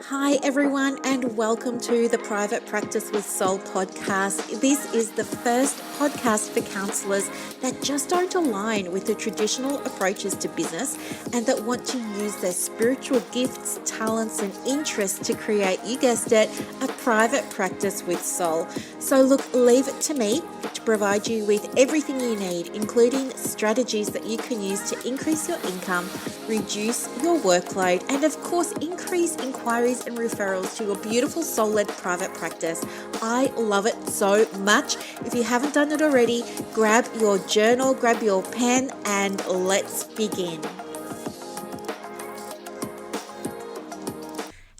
Hi, everyone, and welcome to the Private Practice with Soul podcast. This is the first podcast for counsellors that just don't align with the traditional approaches to business and that want to use their spiritual gifts, talents, and interests to create, you guessed it, a private practice with soul. So, look, leave it to me to provide you with everything you need, including strategies that you can use to increase your income, reduce your workload, and of course, increase inquiries and referrals to your beautiful soul-led private practice. I love it so much. If you haven't done it already, grab your journal, grab your pen, and let's begin.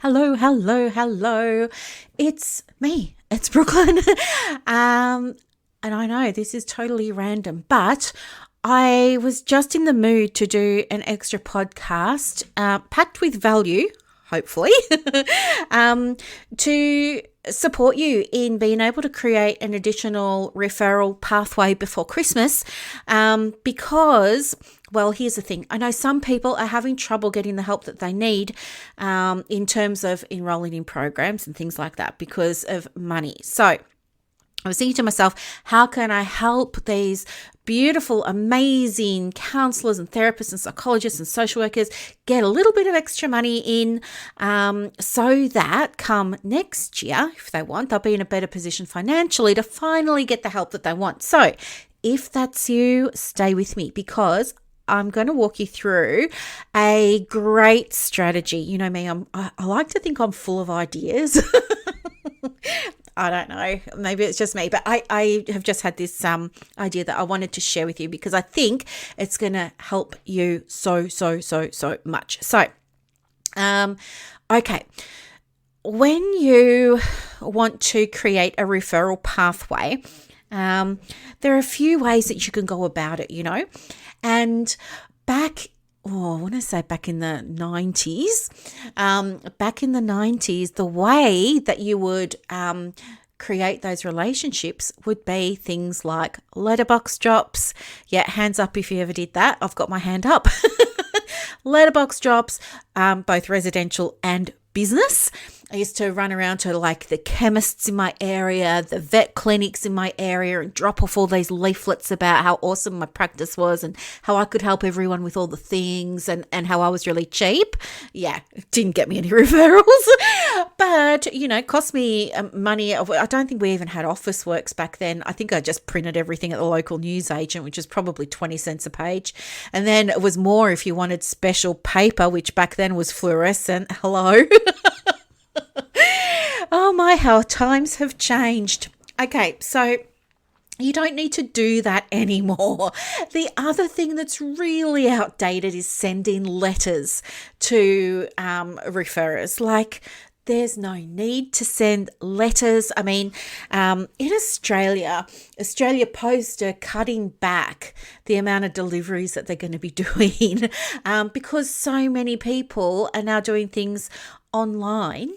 Hello. It's me. It's Brooklyn. And I know this is totally random, but I was just in the mood to do an extra podcast, packed with value, hopefully, to support you in being able to create an additional referral pathway before Christmas, because, well, here's the thing. I know some people are having trouble getting the help that they need in terms of enrolling in programs and things like that because of money. So I was thinking to myself, how can I help these beautiful, amazing counselors and therapists and psychologists and social workers get a little bit of extra money in, so that come next year, if they want, they'll be in a better position financially to finally get the help that they want. So if that's you, stay with me because I'm going to walk you through a great strategy. You know me, I like to think I'm full of ideas. I don't know, maybe it's just me, but I have just had this idea that I wanted to share with you because I think it's going to help you so much. So, okay, when you want to create a referral pathway, there are a few ways that you can go about it, and back in the 90s, the way that you would create those relationships would be things like letterbox drops. Yeah, hands up if you ever did that. I've got my hand up. Letterbox drops, both residential and business. I used to run around to like the chemists in my area, the vet clinics in my area, and drop off all these leaflets about how awesome my practice was and how I could help everyone with all the things and how I was really cheap. Yeah, it didn't get me any referrals, but, cost me money. I don't think we even had office works back then. I think I just printed everything at the local newsagent, which is probably 20 cents a page. And then it was more if you wanted special paper, which back then was fluorescent. Hello. Oh my, how times have changed. Okay, so you don't need to do that anymore. The other thing that's really outdated is sending letters to referrers. Like, there's no need to send letters. I mean, in Australia Post are cutting back the amount of deliveries that they're going to be doing because so many people are now doing things online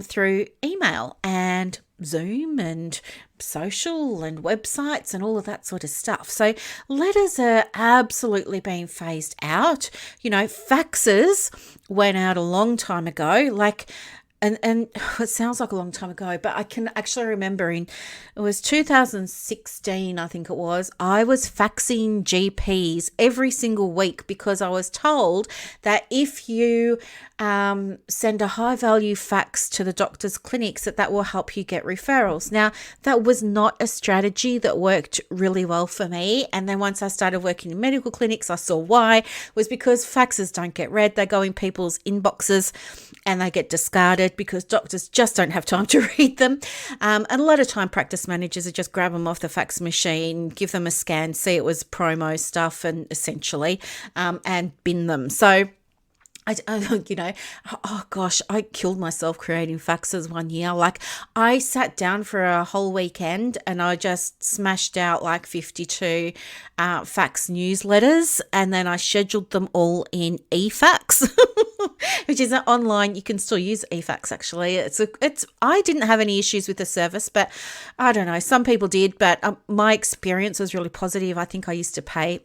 through email and Zoom and social and websites and all of that sort of stuff. So letters are absolutely being phased out. Faxes went out a long time ago, and it sounds like a long time ago, but I can actually remember it was 2016, I think it was, I was faxing GPs every single week because I was told that if you send a high value fax to the doctor's clinics, that will help you get referrals. Now, that was not a strategy that worked really well for me. And then once I started working in medical clinics, I saw why. It was because faxes don't get read. They go in people's inboxes and they get discarded because doctors just don't have time to read them. And a lot of time practice managers would just grab them off the fax machine, give them a scan, see it was promo stuff and essentially, and bin them. So oh gosh, I killed myself creating faxes one year. Like, I sat down for a whole weekend and I just smashed out like 52 fax newsletters, and then I scheduled them all in eFax, which is online. You can still use eFax actually. I didn't have any issues with the service, but I don't know, some people did, but my experience was really positive. I think I used to pay,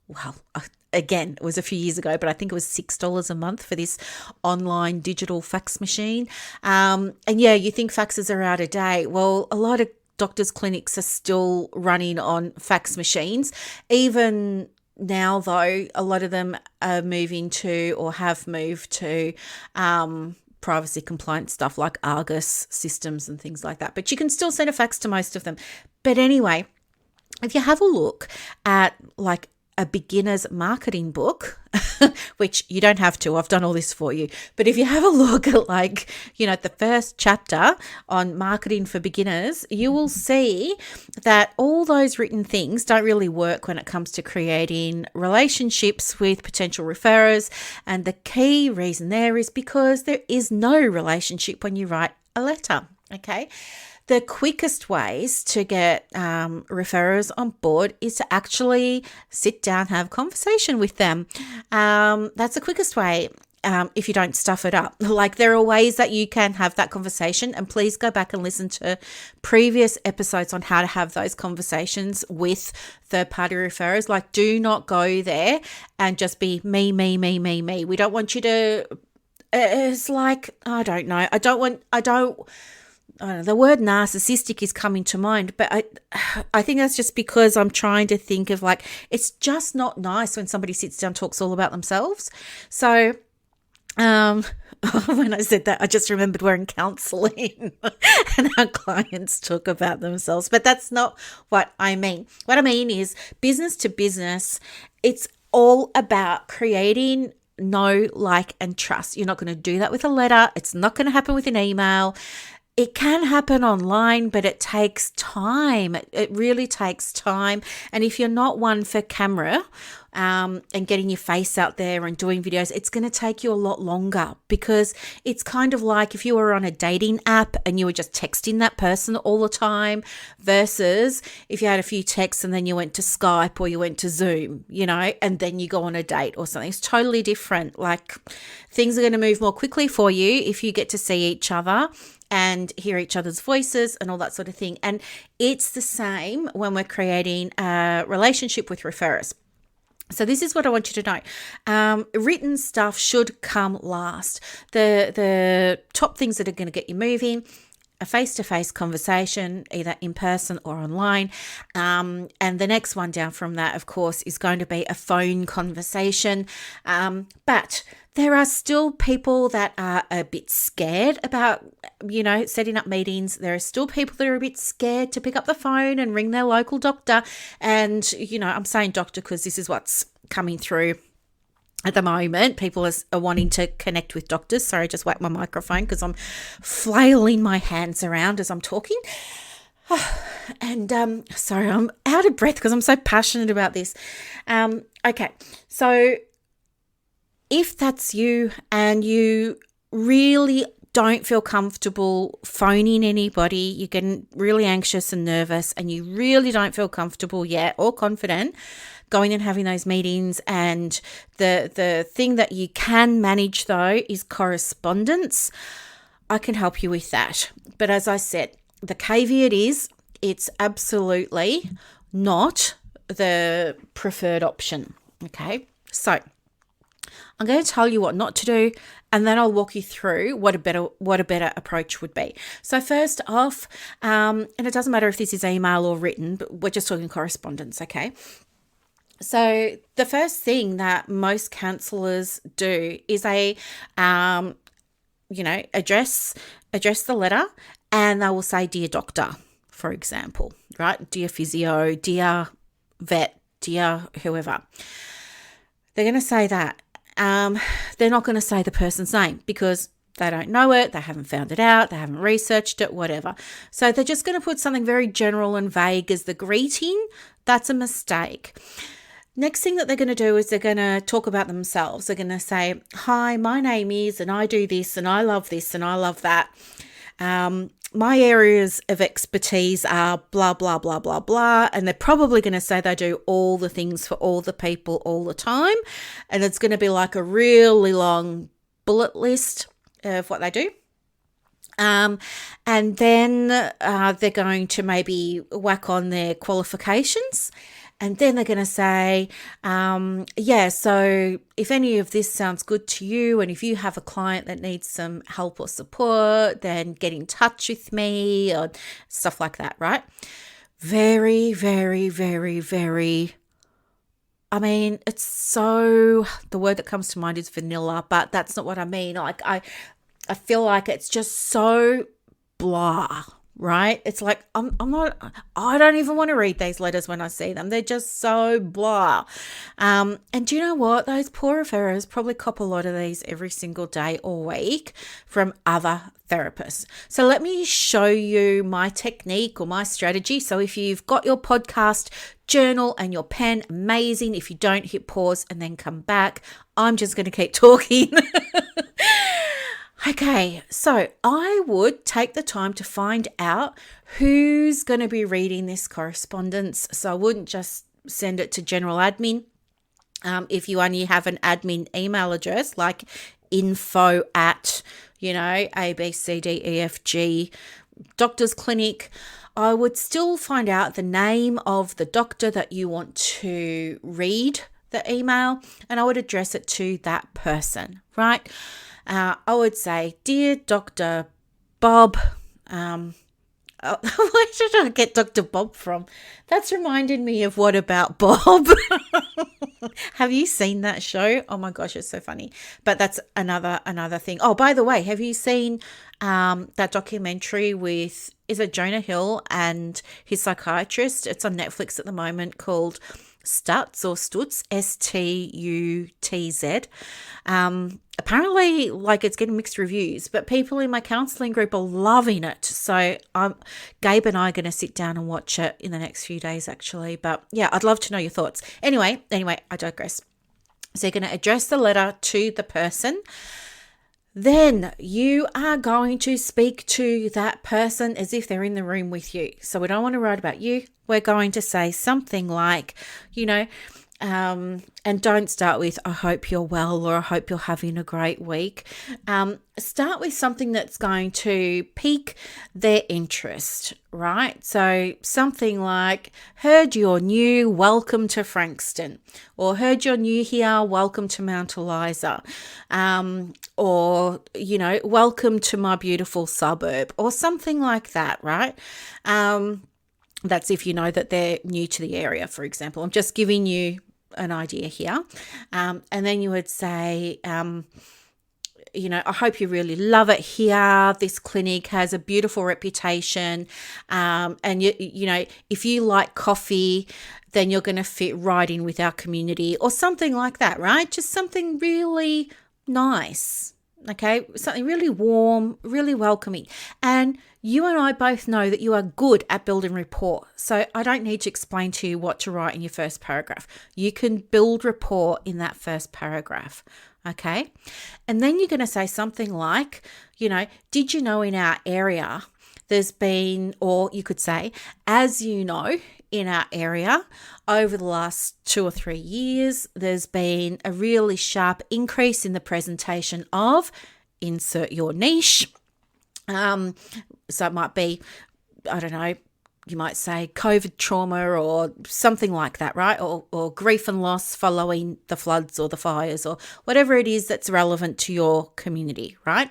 well, again, it was a few years ago, but I think it was $6 a month for this online digital fax machine. And yeah, you think faxes are out of date. Well, a lot of doctors' clinics are still running on fax machines. Even now, though, a lot of them are moving to or have moved to privacy compliant stuff like Argus systems and things like that. But you can still send a fax to most of them. But anyway, if you have a look at like a beginner's marketing book, which you don't have to, I've done all this for you. But if you have a look at like, the first chapter on marketing for beginners, you will see that all those written things don't really work when it comes to creating relationships with potential referrers. And the key reason there is because there is no relationship when you write a letter. Okay. The quickest ways to get referrers on board is to actually sit down, have a conversation with them. That's the quickest way if you don't stuff it up. Like, there are ways that you can have that conversation, and please go back and listen to previous episodes on how to have those conversations with third-party referrers. Like, do not go there and just be me. We don't want you to, it's like, I don't know, the word narcissistic is coming to mind, but I think that's just because I'm trying to think of like, it's just not nice when somebody sits down and talks all about themselves. So when I said that, I just remembered we're in counselling and our clients talk about themselves, but that's not what I mean. What I mean is business to business. It's all about creating know, like, and trust. You're not going to do that with a letter. It's not going to happen with an email. It can happen online, but it takes time. It really takes time. And if you're not one for camera and getting your face out there and doing videos, it's going to take you a lot longer, because it's kind of like if you were on a dating app and you were just texting that person all the time versus if you had a few texts and then you went to Skype or you went to Zoom, and then you go on a date or something. It's totally different. Like, things are going to move more quickly for you if you get to see each other and hear each other's voices and all that sort of thing. And it's the same when we're creating a relationship with referrers. So this is what I want you to know. Written stuff should come last. The top things that are going to get you moving: a face-to-face conversation, either in person or online. And the next one down from that, of course, is going to be a phone conversation. But there are still people that are a bit scared about, setting up meetings. There are still people that are a bit scared to pick up the phone and ring their local doctor. And, I'm saying doctor because this is what's coming through at the moment. People are wanting to connect with doctors. Sorry, I just whacked my microphone because I'm flailing my hands around as I'm talking. And sorry, I'm out of breath because I'm so passionate about this. Okay, so if that's you and you really don't feel comfortable phoning anybody, you're getting really anxious and nervous, and you really don't feel comfortable yet or confident going and having those meetings, and the thing that you can manage though is correspondence, I can help you with that. But as I said, the caveat is it's absolutely not the preferred option. Okay, so I'm going to tell you what not to do, and then I'll walk you through what a better approach would be. So first off, and it doesn't matter if this is email or written, but we're just talking correspondence, okay? So the first thing that most counsellors do is they, address the letter, and they will say, "Dear doctor," for example, right? "Dear physio," "Dear vet," "Dear whoever." They're going to say that. They're not going to say the person's name because they don't know it, they haven't found it out, they haven't researched it, whatever. So they're just going to put something very general and vague as the greeting. That's a mistake. Next thing that they're going to do is they're going to talk about themselves. They're going to say, "Hi, my name is, and I do this, and I love this, and I love that. My areas of expertise are blah, blah, blah, blah, blah." And they're probably going to say they do all the things for all the people all the time. And it's going to be like a really long bullet list of what they do. And then they're going to maybe whack on their qualifications. And then they're going to say, so if any of this sounds good to you, and if you have a client that needs some help or support, then get in touch with me, or stuff like that, right? Very, very, very, very, it's so, the word that comes to mind is vanilla, but that's not what I mean. Like, I feel like it's just so blah, right? It's like, I don't even want to read these letters when I see them. They're just so blah. And do you know what? Those poor referrers probably cop a lot of these every single day or week from other therapists. So let me show you my technique or my strategy. So if you've got your podcast journal and your pen, amazing. If you don't, hit pause and then come back. I'm just going to keep talking. Okay, so I would take the time to find out who's going to be reading this correspondence. So I wouldn't just send it to general admin. If you only have an admin email address like info at, ABCDEFG doctor's clinic, I would still find out the name of the doctor that you want to read the email, and I would address it to that person, right? I would say, Dear Dr. Bob, where did I get Dr. Bob from? That's reminded me of What About Bob? Have you seen that show? Oh my gosh, it's so funny. But that's another thing. Oh, by the way, have you seen that documentary with, is it Jonah Hill and his psychiatrist? It's on Netflix at the moment, called Stutz or Stutz, Stutz. Apparently, it's getting mixed reviews, but people in my counselling group are loving it. So Gabe and I are going to sit down and watch it in the next few days, actually. But yeah, I'd love to know your thoughts. Anyway, I digress. So you're going to address the letter to the person. Then you are going to speak to that person as if they're in the room with you. So we don't want to write about you. We're going to say something like, and don't start with, I hope you're well, or I hope you're having a great week. Start with something that's going to pique their interest, right? So something like, heard you're new, welcome to Frankston, or heard you're new here, welcome to Mount Eliza, or, welcome to my beautiful suburb, or something like that, right? That's if you know that they're new to the area, for example. I'm just giving you an idea here. And then you would say, I hope you really love it here. This clinic has a beautiful reputation. And, if you like coffee, then you're going to fit right in with our community, or something like that, right? Just something really nice. Okay, something really warm, really welcoming. And you and I both know that you are good at building rapport. So I don't need to explain to you what to write in your first paragraph. You can build rapport in that first paragraph. Okay. And then you're going to say something like, did you know in our area there's been, or you could say, as you know, in our area over the last 2 or 3 years, there's been a really sharp increase in the presentation of insert your niche. So it might be, I don't know, you might say COVID trauma or something like that, right? Or grief and loss following the floods or the fires, or whatever it is that's relevant to your community, right?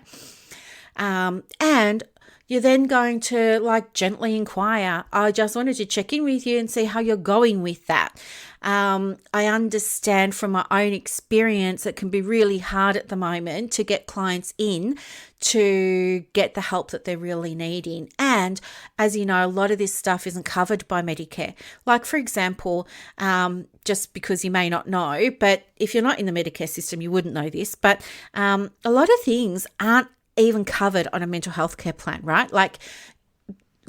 And you're then going to gently inquire, I just wanted to check in with you and see how you're going with that. I understand from my own experience it can be really hard at the moment to get clients in to get the help that they're really needing. And as you know, a lot of this stuff isn't covered by Medicare. Like, for example, just because you may not know, but if you're not in the Medicare system, you wouldn't know this, but a lot of things aren't even covered on a mental health care plan, right? Like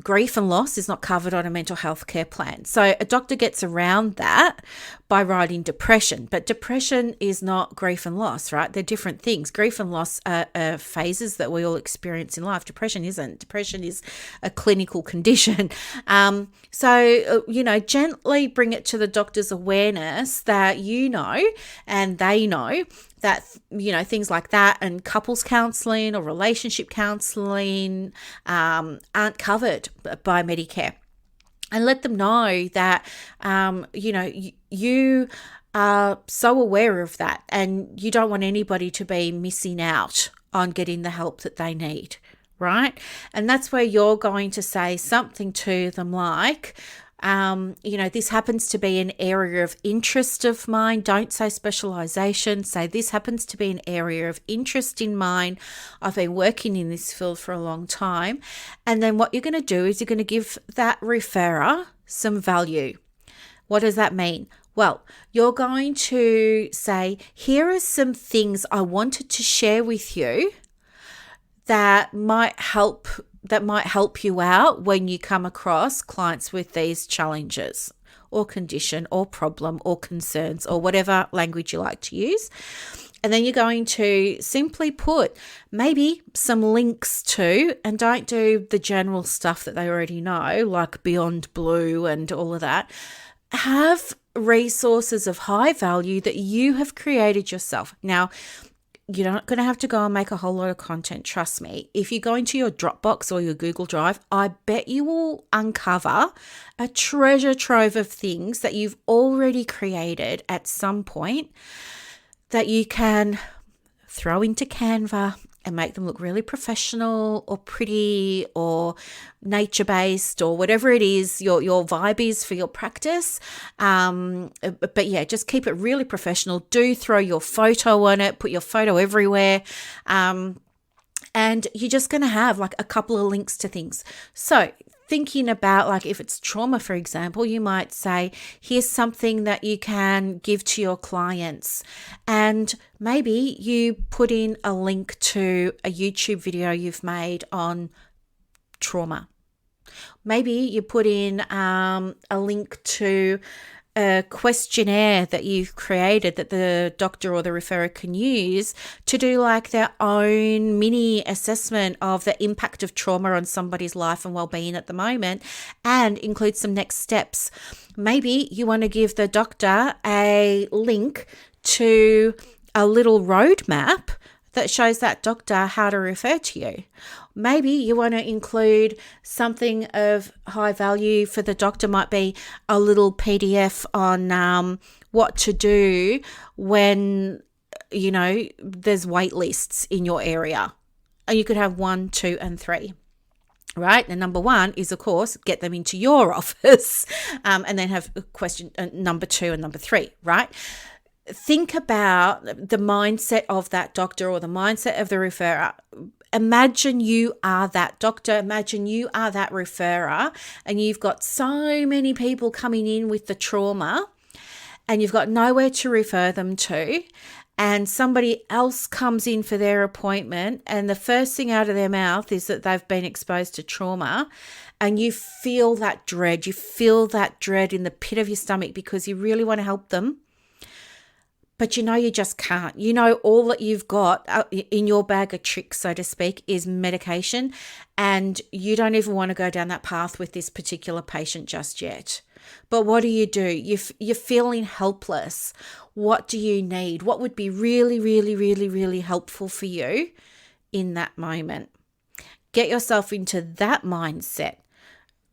grief and loss is not covered on a mental health care plan. So a doctor gets around that by writing depression, but depression is not grief and loss, right? They're different things. Grief and loss are phases that we all experience in life. Depression isn't. Depression is a clinical condition. Gently bring it to the doctor's awareness that and they know that, things like that and couples counselling or relationship counselling aren't covered by Medicare. and let them know that, you are so aware of that and you don't want anybody to be missing out on getting the help that they need, right? And that's where you're going to say something to them like, this happens to be an area of interest of mine. Don't say specialization. Say this happens to be an area of interest in mine. I've been working in this field for a long time. And then what you're going to do is you're going to give that referrer some value. What does that mean? Well, you're going to say, here are some things I wanted to share with you that might help you out when you come across clients with these challenges or condition or problem or concerns or whatever language you like to use. And then you're going to simply put maybe some links to, and don't do the general stuff that they already know, like Beyond Blue and all of that. Have resources of high value that you have created yourself. Now, you're not going to have to go and make a whole lot of content. Trust me. If you go into your Dropbox or your Google Drive, I bet you will uncover a treasure trove of things that you've already created at some point that you can throw into Canva and make them look really professional or pretty or nature-based or whatever it is your vibe is for your practice. But yeah, just keep it really professional. Do throw your photo on it, put your photo everywhere. And you're just going to have like a couple of links to things. So thinking about, like, if it's trauma, for example, you might say, here's something that you can give to your clients. And maybe you put in a link to a YouTube video you've made on trauma. Maybe you put in a link to a questionnaire that you've created that the doctor or the referrer can use to do like their own mini assessment of the impact of trauma on somebody's life and well-being at the moment, and include some next steps. Maybe you want to give the doctor a link to a little roadmap that shows that doctor how to refer to you. Maybe you want to include something of high value for the doctor, might be a little PDF on what to do when, there's wait lists in your area. And you could have 1, 2, and 3. Right? And number 1 is, of course, get them into your office, and then have question number 2 and number 3, right? Think about the mindset of that doctor or the mindset of the referrer. Imagine you are that doctor. Imagine you are that referrer, and you've got so many people coming in with the trauma and you've got nowhere to refer them to. And somebody else comes in for their appointment and the first thing out of their mouth is that they've been exposed to trauma, and you feel that dread. You feel that dread in the pit of your stomach because you really want to help them. But you just can't. All that you've got in your bag of tricks, so to speak, is medication. And you don't even want to go down that path with this particular patient just yet. But what do? You're feeling helpless. What do you need? What would be really, really, really, really helpful for you in that moment? Get yourself into that mindset.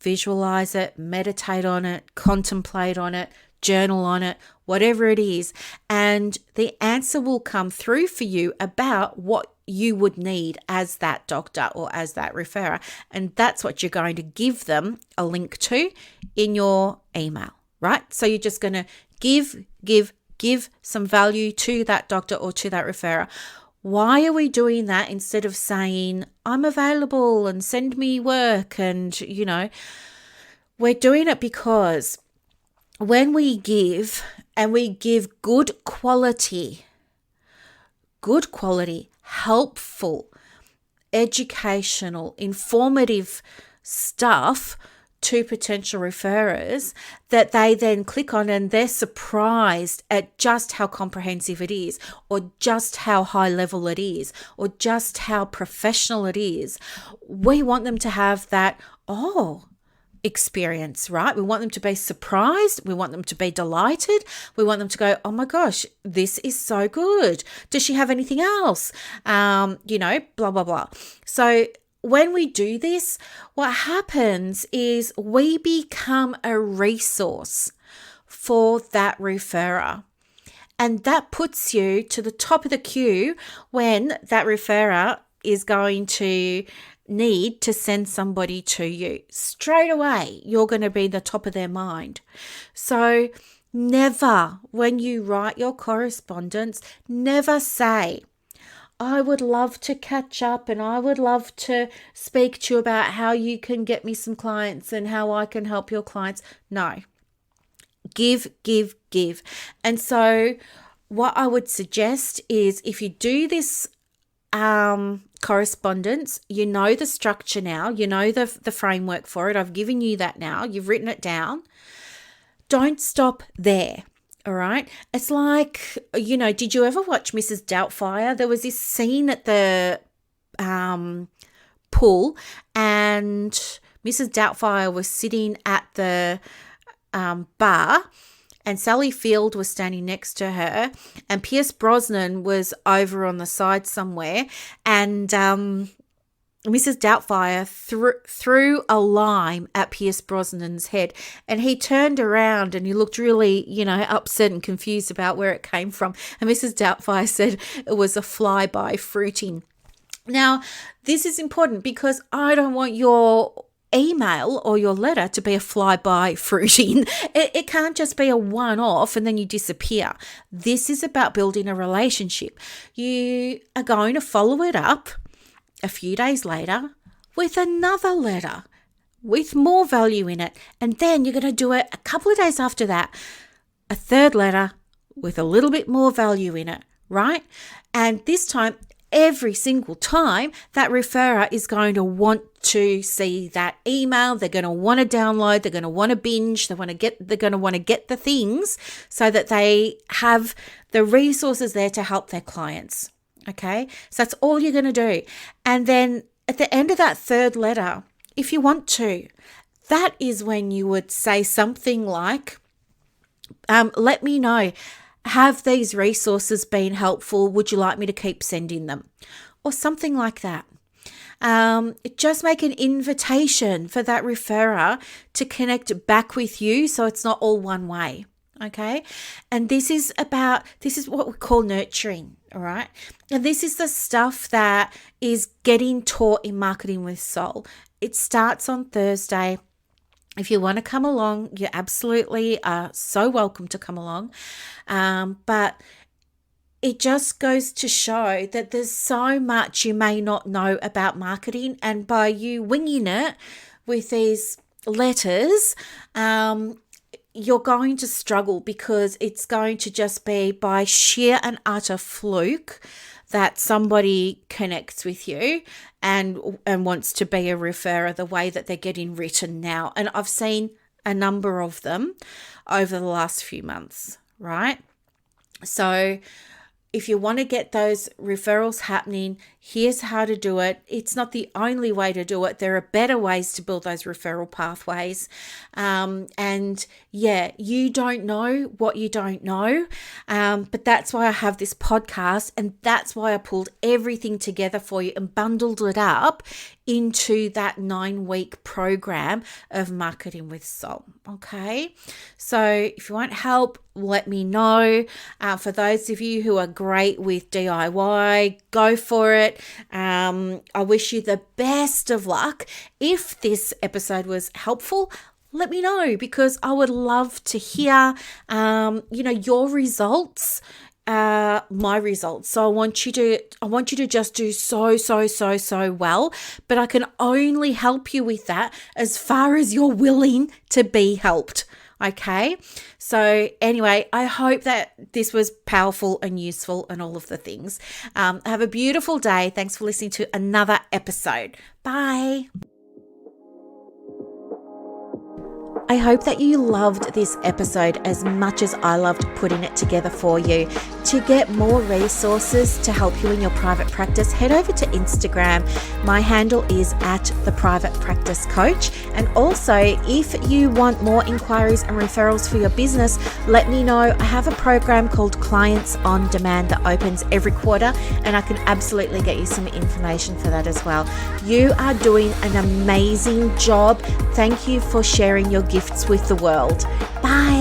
Visualize it, meditate on it, contemplate on it, journal on it, whatever it is, and the answer will come through for you about what you would need as that doctor or as that referrer. And that's what you're going to give them a link to in your email, right? So you're just going to give some value to that doctor or to that referrer. Why are we doing that instead of saying, I'm available and send me work? And, we're doing it because when we give, and we give good quality, helpful, educational, informative stuff to potential referrers that they then click on and they're surprised at just how comprehensive it is, or just how high level it is, or just how professional it is, we want them to have that, experience, right? We want them to be surprised. We want them to be delighted. We want them to go, oh my gosh, this is so good. Does she have anything else? Blah, blah, blah. So when we do this, what happens is we become a resource for that referrer. And that puts you to the top of the queue when that referrer is going to need to send somebody to you. Straight away, you're going to be the top of their mind. So never, when you write your correspondence, never say, I would love to catch up and I would love to speak to you about how you can get me some clients and how I can help your clients. No. Give, give, give. And so what I would suggest is if you do this correspondence, you know the structure now, you know the framework for it. I've given you that now. You've written it down. Don't stop there. All right. It's like, did you ever watch Mrs. Doubtfire? There was this scene at the pool and Mrs. Doubtfire was sitting at the bar and Sally Field was standing next to her and Pierce Brosnan was over on the side somewhere and Mrs. Doubtfire threw a lime at Pierce Brosnan's head and he turned around and he looked really, upset and confused about where it came from. And Mrs. Doubtfire said it was a flyby fruiting. Now, this is important because I don't want your email or your letter to be a flyby fruiting. It can't just be a one-off and then you disappear. This is about building a relationship. You are going to follow it up a few days later with another letter with more value in it. And then you're going to do it a couple of days after that, a third letter with a little bit more value in it, right? And this time, every single time, that referrer is going to want to see that email. They're going to want to download. They're going to want to binge. They're going to want to get the things so that they have the resources there to help their clients. Okay, so that's all you're going to do. And then at the end of that third letter, if you want to, that is when you would say something like, let me know, have these resources been helpful? Would you like me to keep sending them? Or something like that. Just make an invitation for that referrer to connect back with you so it's not all one way. Okay, and this is what we call nurturing. All right. And this is the stuff that is getting taught in Marketing with Soul. It starts on Thursday. If you want to come along, you absolutely are so welcome to come along. But it just goes to show that there's so much you may not know about marketing. And by you winging it with these letters, you're going to struggle because it's going to just be by sheer and utter fluke that somebody connects with you and wants to be a referrer the way that they're getting written now. And I've seen a number of them over the last few months, right? So if you want to get those referrals happening, here's how to do it. It's not the only way to do it. There are better ways to build those referral pathways. And yeah, you don't know what you don't know. But that's why I have this podcast. And that's why I pulled everything together for you and bundled it up into that 9-week program of Marketing with Soul. Okay. So if you want help, let me know. For those of you who are great with DIY, go for it. I wish you the best of luck. If this episode was helpful, let me know because I would love to hear, your results. My results. So I want you to just do so well, but I can only help you with that as far as you're willing to be helped. Okay. So anyway, I hope that this was powerful and useful and all of the things. Have a beautiful day. Thanks for listening to another episode. Bye. I hope that you loved this episode as much as I loved putting it together for you. To get more resources to help you in your private practice, head over to Instagram. My handle is @theprivatepracticecoach. And also, if you want more inquiries and referrals for your business, let me know. I have a program called Clients on Demand that opens every quarter, and I can absolutely get you some information for that as well. You are doing an amazing job. Thank you for sharing your gifts with the world. Bye.